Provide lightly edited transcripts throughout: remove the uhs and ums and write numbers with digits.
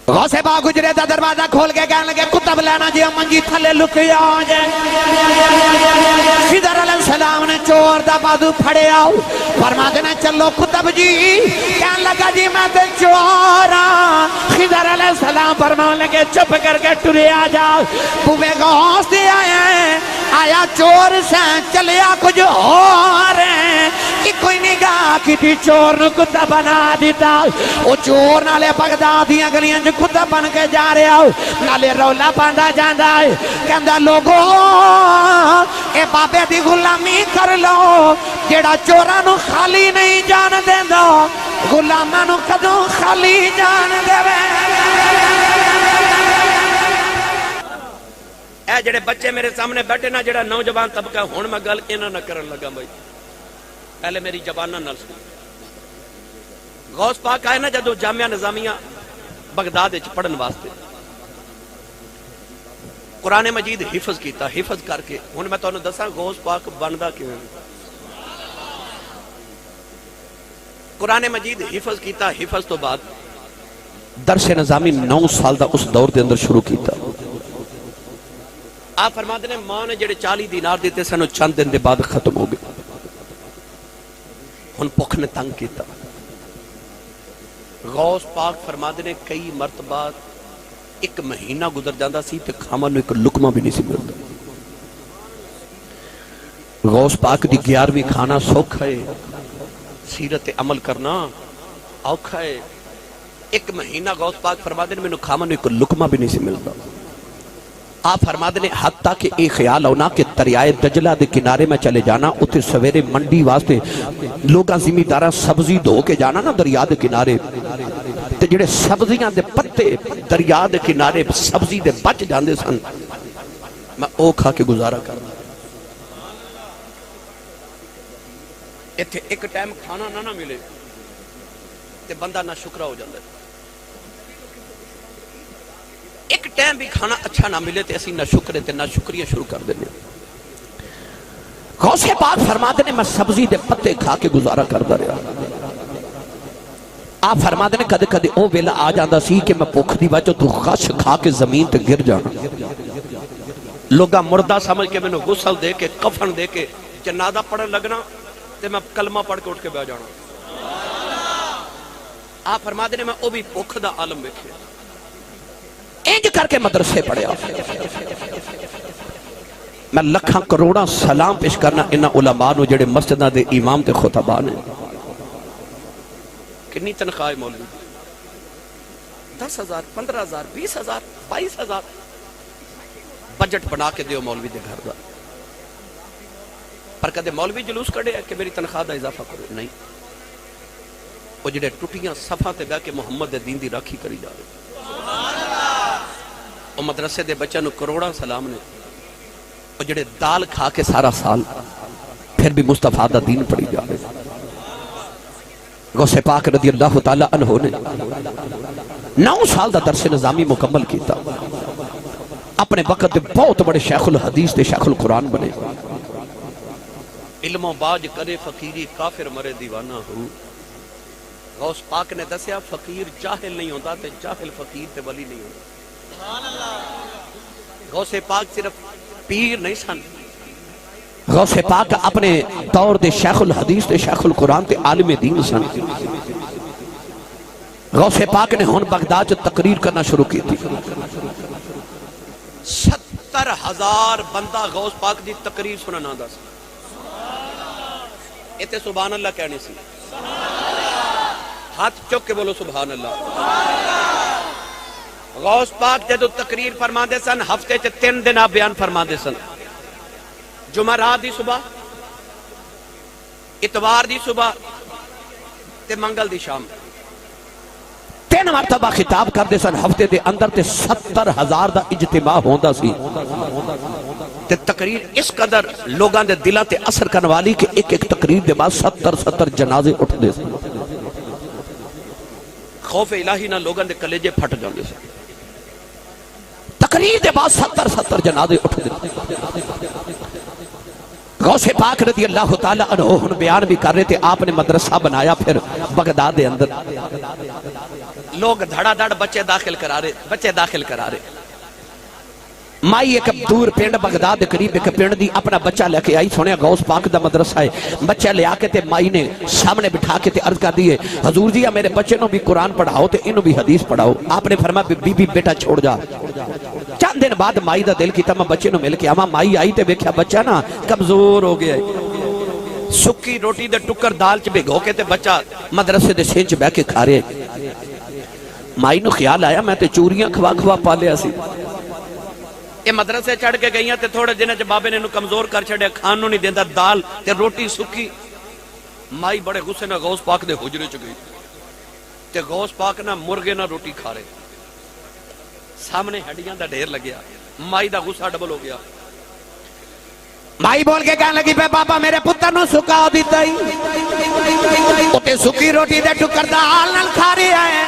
غوث پاک گجرے دا دروازہ کھول کے کہنے لگے کتب لینا جی منجی تھلے لکیا جائے خضر علیہ السلام نے چور دا بازو پھڑے آؤ فرما دینا چلو کتب جی کہنے لگا جی میں تے چورا خضر علیہ السلام فرما لگے چپ کر کے ٹرے آ جاؤ بوے غوث دے آیا چور سے چلیا کچھ ہو رہے کہ کوئی نگاہ کی تھی چور نو کتا بنا دیتا وہ چور نالے بغدادیاں گلیاں جو کتا بن کے جا رہے ہو نالے رولا پاندا جاندہ ہے کہندہ لوگوں اے بابے دی غلامی کر لو جیڑا چورا نو خالی نہیں جان دے دو غلامہ نو کدوں خالی جان دے وے اے جڑے بچے میرے سامنے بیٹھے نا جڑا نوجوان طبقہ ہون میں گل انہاں نہ کرن لگا بھائی پہلے میری زبانہ نہ سن غوث پاک آئے نا جدو جامعہ نظامیہ بغداد وچ پڑھن واسطے قرآن مجید حفظ کیتا حفظ کر کے ہن میں تانوں دساں غوث پاک بندا کیویں قرآن مجید حفظ کیتا حفظ تو بعد درس نظامی 9 سال دا اس دور دے اندر شروع کیتا آپ فرماتے ہیں ماں نے جڑے 40 دینار دیتے سنو چند دن دے بعد ختم ہو گئے ہن پکھ نے تنگ کیتا غوث پاک فرماتے ہیں کئی مرتبہ ایک مہینہ گزر جاندہ سی تے کھاما نو ایک لکمہ بھی نہیں سی ملتا غوث پاک دی 11ویں کھانا سوکھ ہے سیرت عمل کرنا اوکھا ہے ایک مہینہ غوث پاک فرماتے ہیں میں نو کھاما نو ایک لکمہ بھی نہیں سی ملتا آپ فرماتے ہیں حتیٰ کہ ایک خیال ہونا کہ دریائے دجلہ دے کنارے میں چلے جانا اتے سویرے منڈی واسطے لوگاں زمینداراں سبزی دھو کے جانا نا دریا دے کنارے تے جڑے سبزیاں دے پتے دریا دے کنارے سبزی دے بچ جاندے سن میں او کھا کے گزارا کرنا ایتھے ایک ٹائم کھانا نہ ملے تے بندہ نہ شکرہ ہو جاندے ایک ٹائم بھی کھانا اچھا نہ ملے تے اسی نہ شکرے تے نہ شکریہ شروع کر دینے غوث پاک فرماتے ہیں میں سبزی دے پتے کھا کے گزارا کرتا رہا آپ فرماتے ہیں کدے کدے او ویلا آ جاندہ سی کہ میں پوکھ دی وجہ تو غش کھا کے زمین تے گر جانا لوگاں مردہ سمجھ کے میں نے غسل دے کے کفن دے کے جنازہ پڑھن لگنا تے میں کلمہ پڑھ کے اٹھ کے بیٹھ جانا آپ فرماتے ہیں میں او بھی پوکھ دا عالم بیٹھے انج کر کے مدرسے پڑھیا میں لکھاں کروڑا سلام پیش کرنا انہا علماء نو جڑے مسجدہ دے امام تے خطبہ نے کنی تنخواہ مولوی 10,000 15,000 20,000 22,000 بجٹ بنا کے دیو مولوی دے گھر دا پر کدے مولوی جلوس کڑے کہ میری تنخواہ دا اضافہ کرو نہیں وہ جڑے ٹوٹیاں صفحہ تے بے کہ محمد دے دین دی راکھی کری جا رہے وہ مدرسے دے بچہ نو کروڑا سلام نے وہ جڑے دال کھا کے سارا سال پھر بھی مصطفیٰ دا دین پڑی جا رہے غوث پاک رضی اللہ تعالیٰ عنہ نے 9 سال دا درس نظامی مکمل کیتا اپنے وقت دے بہت بڑے شیخ الحدیث دے شیخ القرآن بنے علم و باج کرے فقیری کافر مرے دیوانہ ہو غوث پاک نے دسیا فقیر جاہل نہیں ہوتا تے جاہل فقیر تے ولی نہیں ہوتا غوث پاک صرف پیر نہیں سن غوث پاک اپنے دور دے شیخ الحدیث دے شیخ القرآن تے عالم دین سن غوث پاک نے ہون بغداد تقریر کرنا شروع کی تھی 70,000 بندہ غوث پاک دی تقریر سننا دا سی ایتے سبحان اللہ کہنے سی ہاتھ چک کے بولو سبحان اللہ غوث پاک جدو تقریر فرما دے سن ہفتے چے 3 دن آپ بیان فرما دے سن جمعرات دی صبح اتوار دی صبح تے منگل دی شام 3 مرتبہ خطاب کر دے سن ہفتے دے اندر تے 70,000 دا اجتماع ہوندا سی تے تقریر اس قدر لوگاں دے دلاں تے اثر کرن والی کہ ایک تقریر دے بعد 70 جنازے اٹھ دے سن خوف الہی نہ لوگاں دے کلیجے پھٹ جاندے سن تقریر دے بعد 70 جنازے اٹھ دے غوث پاک رضی اللہ تعالیٰ عنہ بیان بھی کر رہے تھے آپ نے مدرسہ بنایا پھر بغداد دے اندر لوگ دھڑا دھڑ بچے داخل کرا رہے مائی ایک دور پینڈ بغداد قریب ایک پینڈ دی اپنا بچہ لے کے آئی، سونے غوث پاک دا مدرسہ ہے، بچہ لے آکے تے مائی نے سامنے بٹھا کے تے عرض کر دیئے حضور جی میرے بچے نو بھی قرآن پڑھاؤ تے انہوں بھی حدیث پڑھاؤ۔ آپ نے فرمایا بی بی بیٹا چھوڑ جا۔ چند دن بعد مائی دا دل کی تمہ بچے نو مل کے آما مائی آئی تے بیکھیا بچہ نا کمزور ہو گیا ہے، سکی روٹی دے ٹکر دال چ بھگو کے تے بچہ مدرسے دے سینچ بہ کے کھا رہے۔ مائی نو خیال آیا میں تے چوریاں کھوا پالیا سی، یہ مدرسے چڑھ کے گئیاں تے تھوڑے دن چ بابے نے کمزور کر چھڑے، کھانوں نہیں دیندا، دال تے روٹی سکی۔ مائی بڑے غصے نہ غوث پاک دے حجرے چ گئی تے غوث پاک نہ مرغے نہ روٹی کھا رہے، سامنے ہڈیاں دا ڈھیر لگیا، مائی دا غصہ ڈبل ہو گیا۔ مائی بول کے کہنے لگی پہ بابا میرے پتر نو سکا دیتا ہی اتے سکی روٹی دے ٹکر دال نال کھا رہی ہے،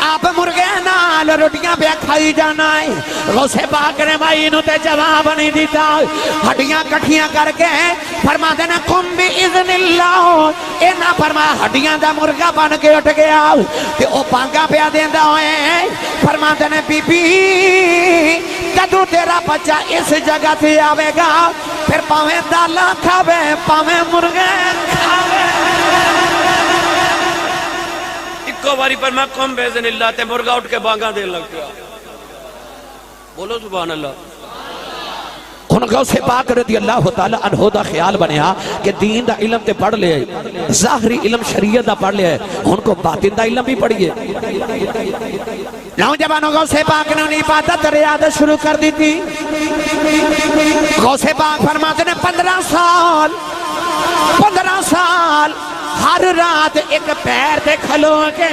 آپ مرغے نال روٹیاں پہ کھائی جانا ہے۔ غوث پاک نے مائی نو تے جواب نہیں دیتا، ہڈیاں کٹھیاں کر کے فرما دینا کم بھی اذن اللہ، اینا فرما ہڈیاں دا مرغا بن کے اٹھ گیا تے او پانگا پہ دیندہ ہوئے، فرما دینا بی بی جدو تیرا بچہ اس جگہ تھی آوے گا پھر پاویں دالا کھاوے پاویں مرغے کھاوے۔ ایکو باری پر میں قوم بیزن اللہ تے مرغا اٹھ کے بانگاں دے لگ گیا، بولو سبحان اللہ۔ ان غوث پاک رضی اللہ تعالیٰ عنہ دا خیال بنیا کہ دین دا علم تے پڑھ لے، ظاہری علم شریعت دا پڑھ لے، ان کو باطن دا علم بھی پڑھئے۔ نوجوانوں غوث پاک نے انہیں عبادت ریاضت شروع کر دی تھی۔ غوث پاک فرماتے نے 15 سال ہر رات ایک پیر دے کھلو کے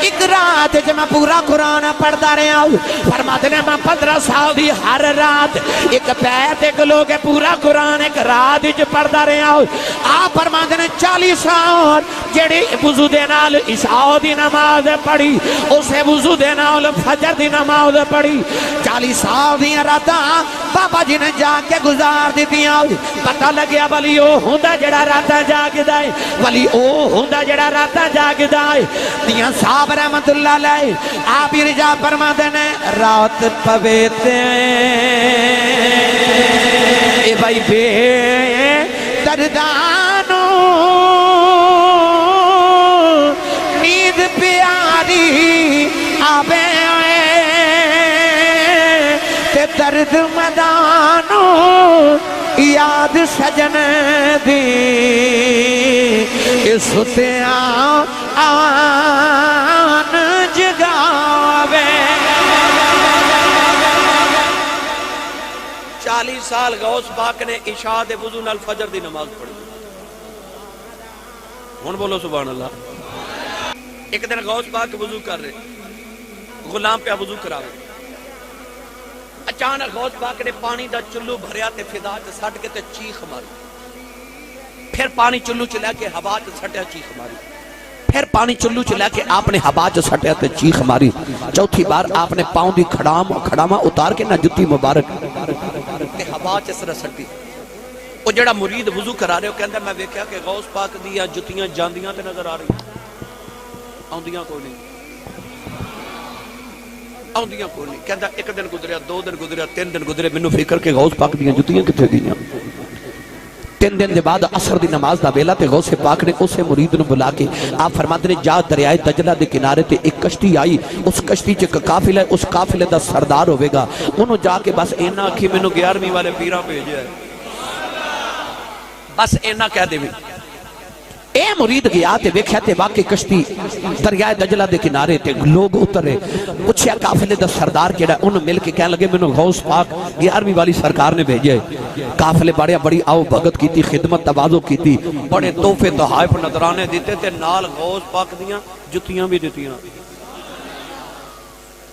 ایک رات جب میں پورا قرآن پڑھتا رہا ہوں، فرماتے نے میں 15 سال دی ہر رات ایک پیر دے کھلو کے پورا قرآن ایک رات جو پڑھتا رہا ہوں۔ آپ فرماتے نے 40 سال جڑی وضو دے نال عشاء دی نماز پڑھی، اسے وضو دے نال فجر دی نماز پڑھی، 40 سال دی راتاں بابا جی نے جا کے گزار دیتیاں۔ پتہ لگیا ولی او ہوندا جڑا راتاں جاگدا ہے، ولی او ہوندا جڑا راتاں جاگدا ہے۔ دیاں صاحب رحمت اللہ علیہ آپ ارجا فرماتے نے رات پوے تے اے بھائی بے دردانو نیند پیاری آوے تے درد مدانو یاد سجن دی ستے آن جگاوے۔ 40 سال غوث پاک نے عشاء دے وضو نال فجر دی نماز پڑھی۔ ہن بولو سبحان اللہ۔ ایک دن غوث پاک وضو کر رہے، غلام پہ وضو کراوے، اچانک غوث پاک نے پانی دا چلو بھریا تے فضا چ سٹ کے تے چیخ ماری، پھر پانی چلو چلا کے ہوا چ سٹیا چیخ ماری، پھر پانی چلو چلا کے آپ نے ہوا چ سٹیا تے چیخ ماری، چوتھی بار آپ نے پاؤں دی کھڑاما اتار کے نہ جتی مبارک تے ہوا چ سر سٹی۔ وہ جڑا مرید وضو کرا رہے ہو کہندا میں ویکھیا کہ غوث پاک دی جتیاں جاندیاں تے نظر آ رہی آندیاں کوئی نہیں، آندیاں کوئی نہیں۔ کہندا ایک دن گزریا، 2 دن گزریا، 3 دن گزرے، مینوں فکر کہ غوث پاک دیاں جتیاں کتھے گئیاں۔ 3 دن دے بعد عصر دی نماز دا ویلا تے غوث پاک نے اسے مرید نو بلا کے آپ فرماتے نے جا دریائے دجلہ دے کنارے تے ایک کشتی آئی، اس کشتی چ قافلہ ہے، اس قافلے دا سردار ہوے گا، انہوں جا کے بس اینا آکھی مینوں 11ویں والے پیراں بھیجیا ہے، بس اینا کہہ دے میں اے مرید گیا تے ویکھیا تے واقعی کشتی دریائے دجلہ دے کنارے تے لوگ اترے، پوچھیا قافلے دا سردار کیڑا، انہوں مل کے کہنے لگے مینوں غوث پاک 11ویں والی سرکار نے بھیجے۔ قافلے بڑی آؤ بھگت کیتی، خدمت تواضع کیتی، بڑے تحفے تحائف نظرانے دیتے تے نال غوث پاک دیاں جتیاں بھی دیتیاں۔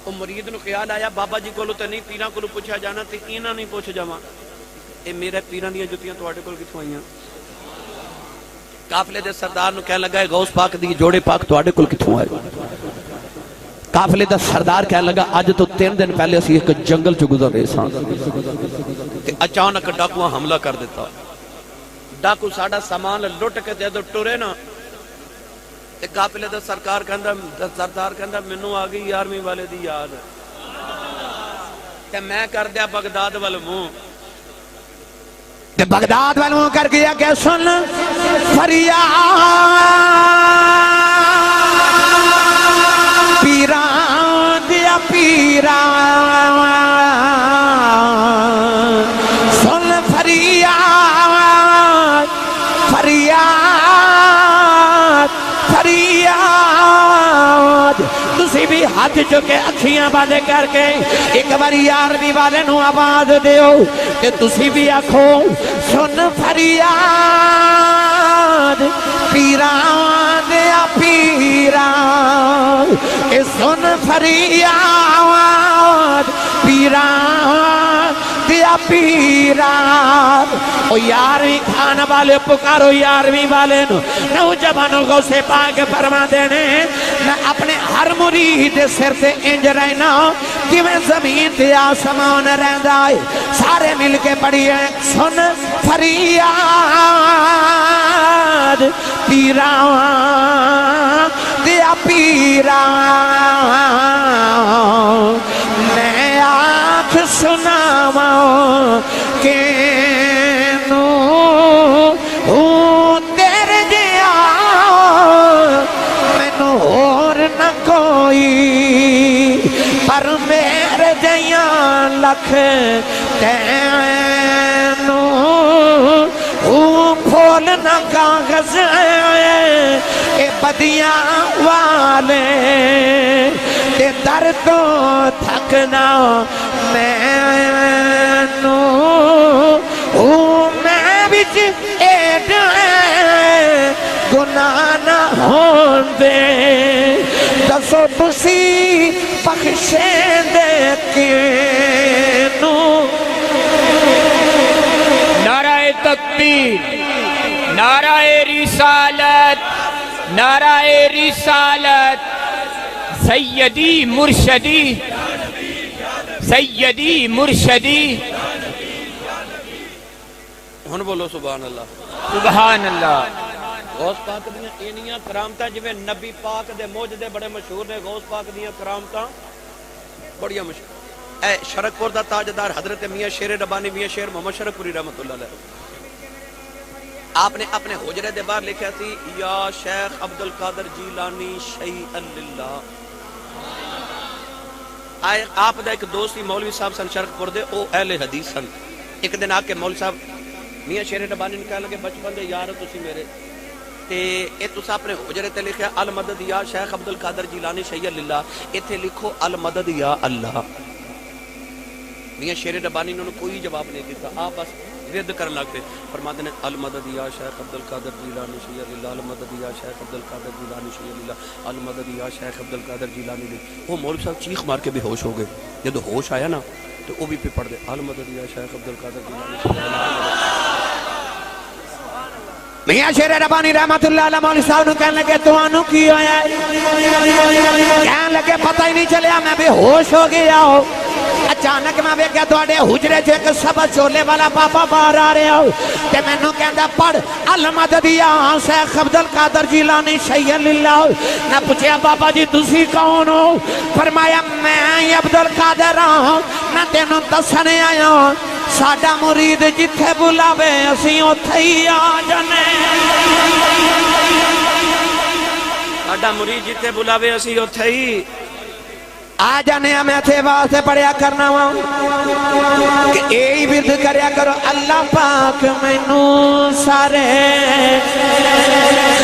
او مرید نو خیال آیا بابا جی کولو تے نہیں پیراں کولو پوچھا جانا تے انہاں نہیں پوچھ جاواں، اے میرے پیراں دیاں جتیاں تواڈے کول کتھوں آئیاں؟ قافلے دے سردار نو کہنے لگا غوث پاک دی جوڑے پاک تواڈے کول کتھوں آئے؟ قافلے دا سردار کہنے لگا اج تو 3 دن پہلے اسی ایک جنگل چ گزر رہے سان تے اچانک ڈاکواں حملہ کر دیتا، ڈاکو ساڈا سامان لٹ کے دے دو ٹرے نا ایک قافلے دا سردار کہندا مینوں آ گئی 11ویں والے دی یاد تے میں کر دیا بغداد وال منہ تے بغداد وال منہ کر گیا کہ سن فریاد پیران دیا پیران سن فریاد فریاد فریاد تسی بھی ہاتھ چکے اکھیاں باندھے کر کے ایک باری 11ویں والے نو آواز دیو کہ تسی بھی آکھو سن فریاد پیران دیا پیران اے سن فریاد پیران دیا پیران او 11ویں کھانا والے پکارو 11ویں والے نو نوجوانوں کو سے پاک فرما دینے میں اپنے ہر مرید سر سے انج رہنا کہ میں زمین تے آسمان رہندا ہے سارے مل کے پڑھی ہے سن فریاد پیران دیا پیران میں آنکھ سناواں کہ نو ہوں تیرے جیا مینوں اور نہ کوئی پر میرے جیاں لکھ تینوں پھول نہ کاغذ اے بدیاں والے تے در تو تھکنا میں بچ ایڈ گناہ نہ ہون دے دسو تسی بخشیں دے کینوں نعرہ تکبیر نعرہ رسالت نعرہ رسالت سیدی مرشدی سیدی مرشدی ہن بولو سبحان اللہ سبحان اللہ غوث پاک دیاں اینیاں کرامتاں جویں نبی پاک دے موجدے بڑے مشہور نے غوث پاک دیاں کرامتاں بڑیاں مشہور اے شرک پور دا تاجدار حضرت میاں شیر ربانی میاں شیر محمد شرک پوری رحمت اللہ علیہ آپ نے اپنے حجرے دے باہر لکھا سی یا شیخ عبدالقادر جیلانی شیئا للہ آپ دا ایک دوستی مولوی صاحب سن شرک پور دے او اہل حدیث سن ایک دن آ کے مولوی صاحب میاں شیر ربانی نے کہا لگے بچپن دے یار تسی میرے تے اے تسا اپنے حجرے تے لکھیا المدد یا شیخ عبدالقادر جیلانی شیئا للہ ایتھے لکھو المدد یا اللہ میاں شیر ربانی نے کوئی جواب نہیں دیتا آپ بس رد کرن لگ پے فرماتے ہیں المدد یا شیخ عبدالقادر جیلانی شیئا للہ المدد یا شیخ عبدالقادر جیلانی شیئا للہ المدد یا شیخ عبدالقادر جیلانی للہ وہ مولوی صاحب چیخ مار کے بے ہوش ہو گئے جب ہوش آیا نا تو وہ بھی پہ پڑھ دے المدد یا شیخ عبدالقادر جیلانی شیئا للہ میاں شیر ربانی رحمت اللہ علیہ مولوی صاحب نو کہنے لگے تو آنو کی ہویا ہے کہنے لگے پتہ ہی نہیں چلیا میں بے ہوش ہو گیا ہو اچانک میں بیکھیا تواڈے حجرے چ ایک سبز چولے والا پاپا باہر آ رہا ہو تے مینوں کہندا پڑھ المدد یا شیخ عبدالقادر جیلانی شیئا للہ میں پوچھیا بابا جی تسی کون ہو فرمایا میں عبدالقادر ہوں میں تینوں دسنے آیا ہوں ساڈا مرید جتھے بلاوے اسی اوتھے ہی آ جانے ساڈا مرید جتھے بلاوے اسی اوتھے ہی آ جانے ہمیں تھے واسطے پڑھیا کرنا ہوں کہ اے ورد کریا کرو اللہ پاک مینوں سارے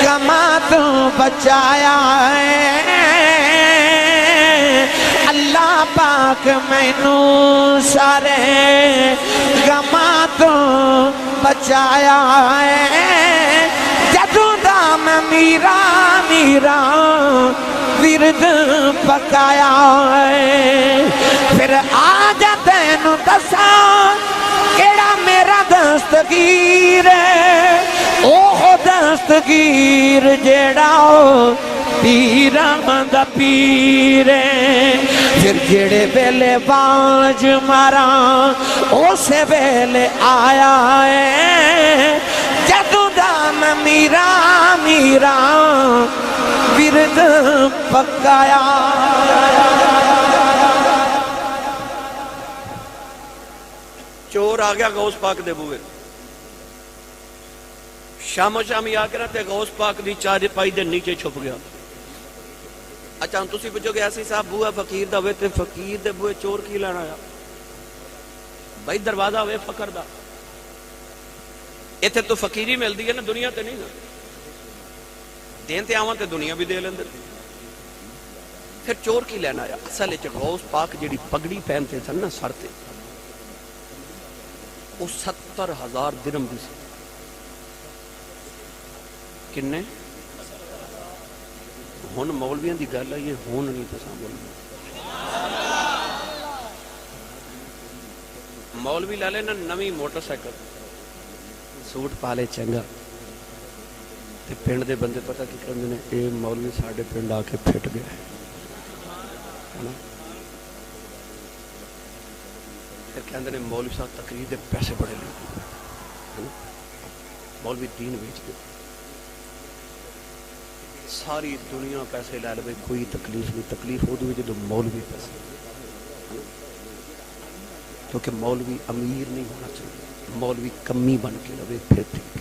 غماں تو بچایا ہے اللہ پاک مینوں سارے غماں تو بچایا ہے جدوں دا میں میرا ورد پکایا ہے پھر آ جا تینوں دساں کیڑا میرا دستگیر ہے اوہ دستگیر جیڑا پیراں دا پیر ہے پھر جیڑے ویلے باج ماراں اسے ویلے آیا ہے جدوں دا میں میرا ورد پکایا چور آ گیا غوث پاک دے بوئے شامو شامی آ کے نا تے غوث پاک دی چار پائی دے نیچے چھپ گیا اچھا ہم تسی پوچھو گے ایسی صاحب بوئے فقیر دا ہوئے تے فقیر دے بوئے چور کی لینا آیا بھائی دروازہ ہوئے فقر دا ایتھے تو فقیری مل دی ہے نا دنیا تے نہیں نا دین تے آوان تے دنیا بھی دے لیندے پھر چور کی لینا آیا اصل اچھا غوث پاک جیڑی پگڑی پہنتے تھا نا سر تے وہ 70,000 درم دی سی کنے ہون مولویاں دی گل ہے یہ ہون نہیں تساں بولنا مولوی لے لینا نویں موٹر سائیکل سوٹ پالے چنگا تے پنڈ دے بندے پتہ کی کہندے نے اے مولوی ساڈے پنڈ آ کے پھٹ گیا ہے نا پھر کہندے نے مولوی صاحب تقریر دے پیسے بڑے لے ہے نا مولوی دین بیچ دے ساری دنیا پیسے لے لے کوئی تکلیف نہیں تکلیف ہو دے جدو مولوی پیسے کیونکہ مولوی امیر نہیں ہونا چاہیے مولوی کمی بن کے رہے پھر ٹھیک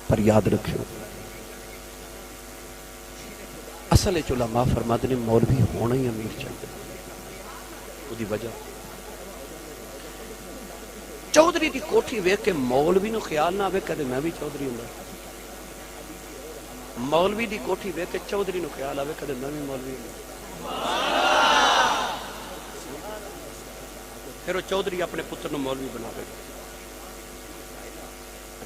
پر یاد رکھو اصل علماء فرماتے ہیں مولوی ہونا ہی امیر چاہیے وہ دی وجہ چودھری دی کوٹھی ویکھ کے مولوی نو خیال نہ آوے کدے میں بھی چودھری ہوں مولوی دی کوٹھی ویکھ کے چودھری نو خیال آوے کدے میں بھی مولوی ہوں پھر وہ چودھری اپنے پتر نو مولوی بناوے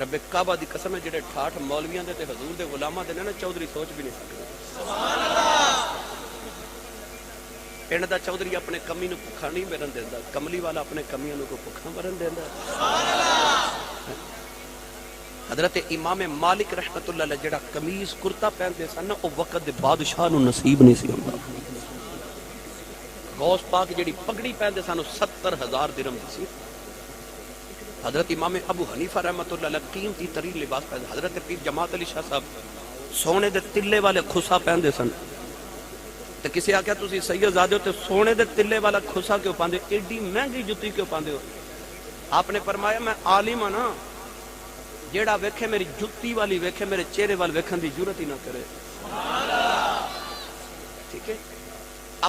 رب کعبہ دی قسم ہے جڑے ٹھاٹھ مولویاں دے تے حضور دے غلاماں دے نا چودھری سوچ بھی نہیں سکدے پنڈ دا چودھری اپنے کمی نو بھکھا نہیں مرن دیندا کملی والا اپنے کمیاں نو کو بھکھا مرن دیندا حضرت امام مالک رحمت اللہ علیہ جڑا قمیض کرتا پہنتے سن او وقت دے بادشاہ نو نصیب نہیں سی ہوندا غوث پاک جڑی پگڑی پہنتے سن 70,000 درم دی سی حضرت امام ابو حنیفہ رحمت اللہ علیہ قیمتی ترین لباس پہنتے حضرت پیر جماعت علی شاہ صاحب سونے دے تلے والے خسا پہنتے سن تے کسی آکھیا تسی سید زادے ہو تے سونے دے تلے والا خسا کیوں پاندے ایڈی مہنگی جُتی کیوں پاندے ہو آپ نے فرمایا میں عالم ہاں نا جیڑا ویکھے میری جُتی والی ویکھے میرے چہرے وال ویکھن دی ضرورت ہی نہ کرے ٹھیک ہے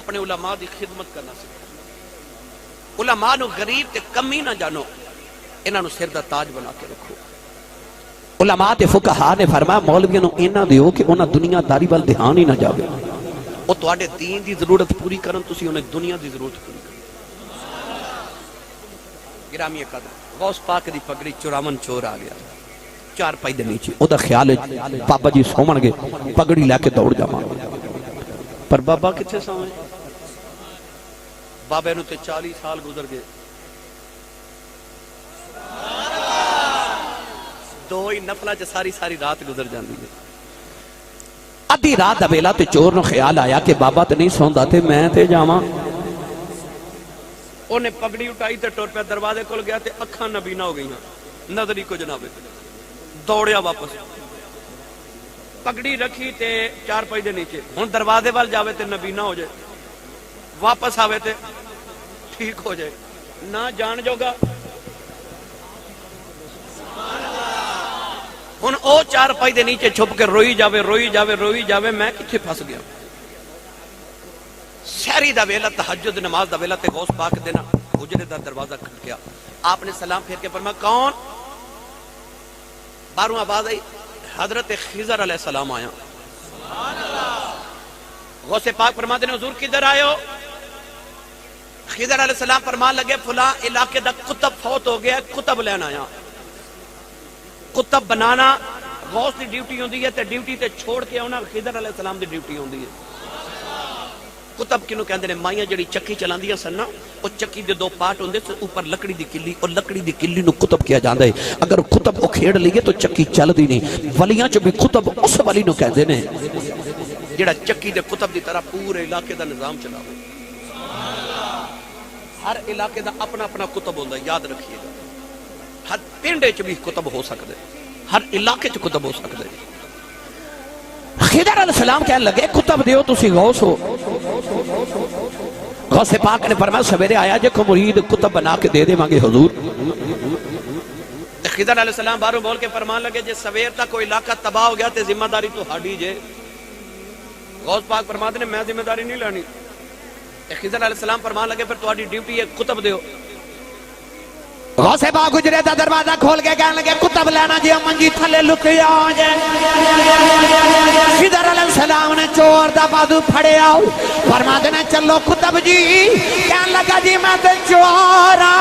اپنے علماء دی خدمت کرنا سکھو علماء نو غریب تے کمی نہ جانو انہاں نو سر دا تاج بنا کے رکھو علماء تے فقہا نے فرمایا مولویاں نو انہاں دیو کہ انہاں دنیا داری وال دھیان ہی نہ جاوے او تواڈے دین دی ضرورت پوری کرن تسی انہیں دنیا دی ضرورت پوری کرن گرامی قدر غوث پاک دی پگڑی 54 چور آ گیا چار پائی دے نیچے او دا خیال ہے بابا جی سومن گے پگڑی لے کے دوڑ جاواں پر بابا کتھے سوئے بابے نو تے 40 سال گزر گئے دو ہی نفلہ چ ساری رات گزر جاندی ہے ادھی رات دا ویلا تے چور نو خیال آیا کہ بابا تے نہیں سوندا تے میں تے جاواں اونے پگڑی اٹھائی تے ٹر پیا دروازے کول گیا تے اکھاں نبینا ہو گئیاں نظر ہی کو جناب دوڑیا واپس پگڑی رکھی تے چار پائی دے نیچے ہن دروازے وال جاوے تے نبینا ہو جائے واپس آوے تے ٹھیک ہو جائے نہ جان جوگا ہن او چار پائی دے نیچے چھپ کے روئی جاوے میں کتھے پھس گیا سحری دا ویلا تہجد نماز دا ویلا تے غوث پاک دینا حجرے دا دروازہ کھٹکیا آپ نے سلام پھیر کے فرمایا کون باہروں آواز آئی حضرت خضر علیہ السلام آیا غوث پاک فرماتے ہیں حضور کدھر آئے ہو خضر علیہ السلام فرمان لگے فلاں علاقے دا کتب فوت ہو گیا کتب لینا آیا کتب بنانا غوث دی ڈیوٹی ہوندی ہے تے ڈیوٹی تے چھوڑ کے آنا خضر علیہ السلام دی ڈیوٹی ہوندی ہے کتب کنوں کہندے نے مائیاں جڑی چکی چلاندیاں سن نا او چکی دے دو پارٹ ہوندے تے اوپر لکڑی دی کلی اور لکڑی دی کلی نو کتب کیا جاندا ہے اگر کتب او کھیڑ لئیے تو چکی چلدی نہیں ولیاں چ بھی کتب اس ولی نو کہندے نے جڑا چکی دے کتب دی طرح پورے علاقے دا نظام چلاوے ہر علاقے دا اپنا اپنا کتب ہوندا یاد رکھیے گا ہر پنڈے چ بھی کتب ہو سکدے ہر علاقے چ کتب ہو سکدے خضر علیہ السلام کہنے لگے کتب دیو تسی غوث ہو. غوث پاک نے فرمایا سویرے آیا جے کو مرید کتب بنا کے دے دے مانگے حضور. خضر علیہ السلام باروں بول کے فرمان لگے جے سویر تک کوئی علاقہ تباہ ہو گیا تے ذمہ داری تو ہاڈی جے. غوث پاک فرماتے نے میں ذمہ داری نہیں لانی. خضر علیہ السلام فرمان لگے پھر تہاڈی ڈیوٹی ہے کتب دیو. غوث پاک گجرے دا دروازہ کھول کے کہنے لگے کتب لینا جی منجی تھلے لکیا جے. خضر علیہ السلام نے چور دا بازو پھڑے آؤ فرماتے نے چلو کتب جی. کہنے لگا جی میں تے چورا.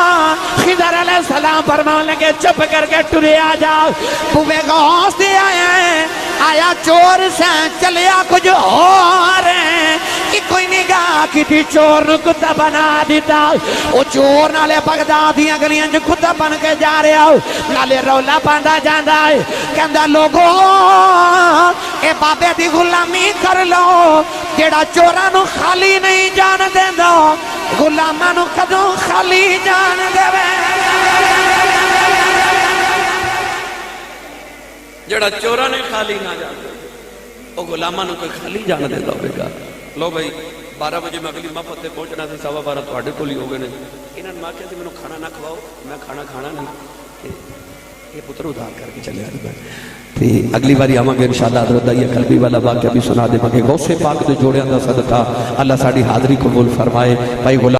خضر علیہ السلام فرمان لگے چپ کر کے ٹرے آ جاؤ. بوے غوث دے آیا چور سے چلیا کچھ اور کوئی نگاہ کی تھی چور نو کتا بنا دیتا. او چور نالے بغدادیاں گلیاں جو کتا بن کے جا رہے ہو نالے رولا پاندا جاندا ہے کہندا لوگو اے بابے دی غلامی کر لو جیڑا چوراں نو خالی نہیں جان دیندا غلاماں نو کدوں خالی جان دیوے. جڑا چورا نے خالی نہ جان او غلاماں نو کوئی خالی جان دیندا ہوے گا. لو بھائی 12 بجے میں اگلی محفل تے پہنچنا سی 12:15 تواڈے کول ہی ہو گئے نے. انہاں نے آکھیا سی مینوں کھانا نہ کھواؤ میں کھانا کھانا نہیں. یہ پتر ادھار کر کے چلے آ تے اگلی باری آواں گے انشاءاللہ. حضرت یہ قلبی والا واقعہ بھی سنا دے مگے غوث پاک دے جوڑیاں دا صدقہ اللہ ساڈی حاضری قبول فرمائے. بھائی غلام